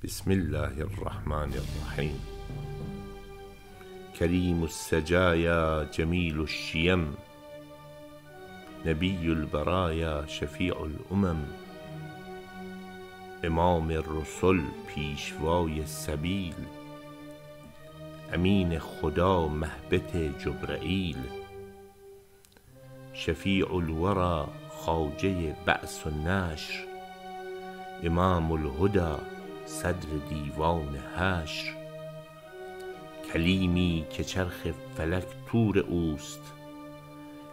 بسم الله الرحمن الرحیم. کریم السجایا جمیل الشیم، نبی البرایا شفیع الامم، امام الرسل پیشوای سبیل، امین خدا مهبط جبرائیل، شفیع الورا خواجه بعث و نشر، امام الهدی صدر دیوان حشر، کلیمی که چرخ فلک طور اوست،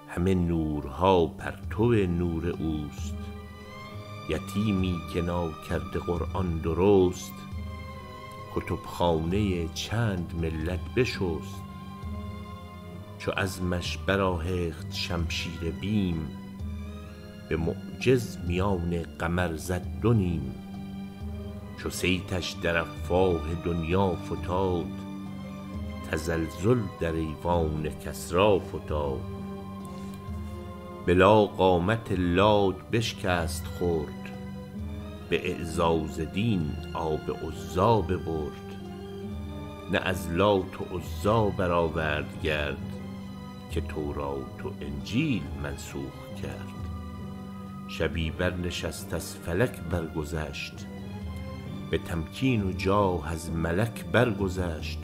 همه نورها پرتو نور اوست، یتیمی که ناکرده قرآن درست، کتبخانه چند ملت بشست، چو عزمش برآهخت شمشیر بیم، به معجز میان قمر زد دو نیم، چو صیتش در افواه دنیا فتاد، تزلزل در ایوان کسری فتاد، بلا قامت لات بشکست خرد، به اعزاز دین آب عزی ببرد، نه از لات و عزی برآورد گرد، که تورات و انجیل منسوخ کرد، شبی برنشست از فلک برگذشت، به تمکین و جاه از ملک برگذشت،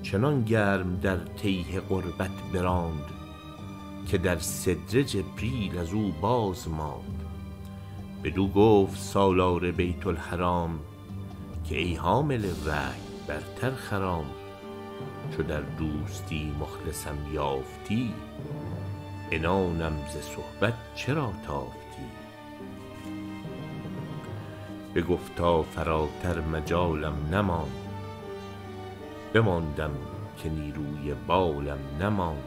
چنان گرم در تیه قربت براند، که در صدر جبریل از او باز ماند، بدو گفت سالار بیت الحرام، که ای حامل وحی برتر خرام، چو در دوستی مخلصم یافتی، عنانم ز صحبت چرا تافتی، بگفتا فراتر مجالم نماند، بماندم که نیروی بالم نماند،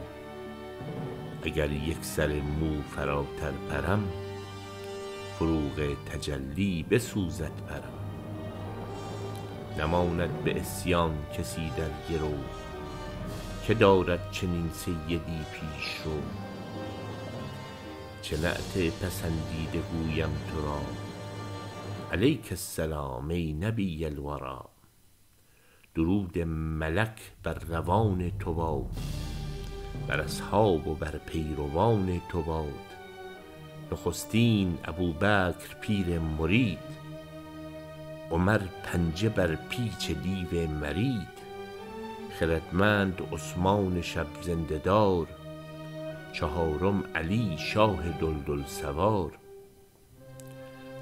اگر یک سر مو فراتر پرم، فروغ تجلی بسوزد پرم، نماند به عصیان کسی در گرو، که دارد چنین سیدی پیش رو، چه نعت پسندیده گویم تو را، علیک السلام ای نبی الورا، درود ملک بر روان تو باد، بر اصحاب و بر پیروان تو باد، نخستین ابوبکر پیر مرید، عمر پنجه بر پیچ دیو مرید، خردمند عثمان شب زنده دار، چهارم علی شاه دلدل سوار،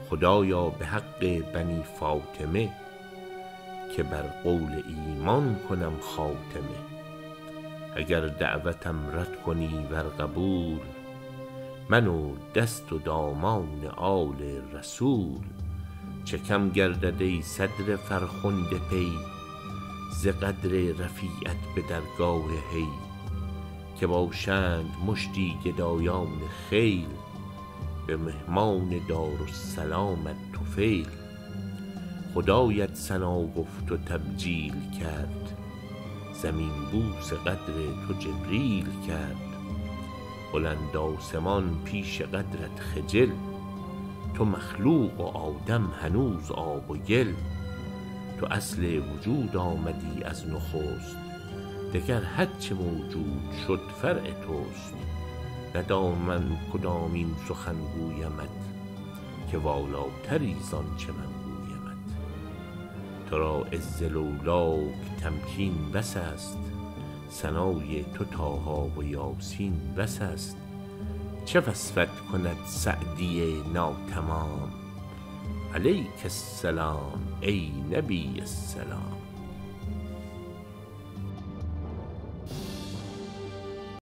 خدایا به حق بنی فاطمه، که بر قول ایمان کنم خاتمه، اگر دعوتم رد کنی ور قبول، من و دست و دامان آل رسول، چه کم گردد ای صدر فرخنده پی، ز قدر رفیعت به درگاه حی، که باشند مشتی گدایان خیل، به مهمان دارالسلامت طفیل، خدایت ثنا گفت و تبجیل کرد، زمین بوس قدر تو جبریل کرد، بلند آسمان پیش قدرت خجل، تو مخلوق و آدم هنوز آب و گل، تو اصل وجود آمدی از نخست، دگر هر چه موجود شد فرع توست، ندانم کدامین سخن گویمت، که والاتری زآنچه من گویمت، تو را عز لولاک تمکین بس است، ثنای تو طه و یاسین بس است، چه وصفت کند سعدی ناتمام، علیک السلام ای نبی السلام.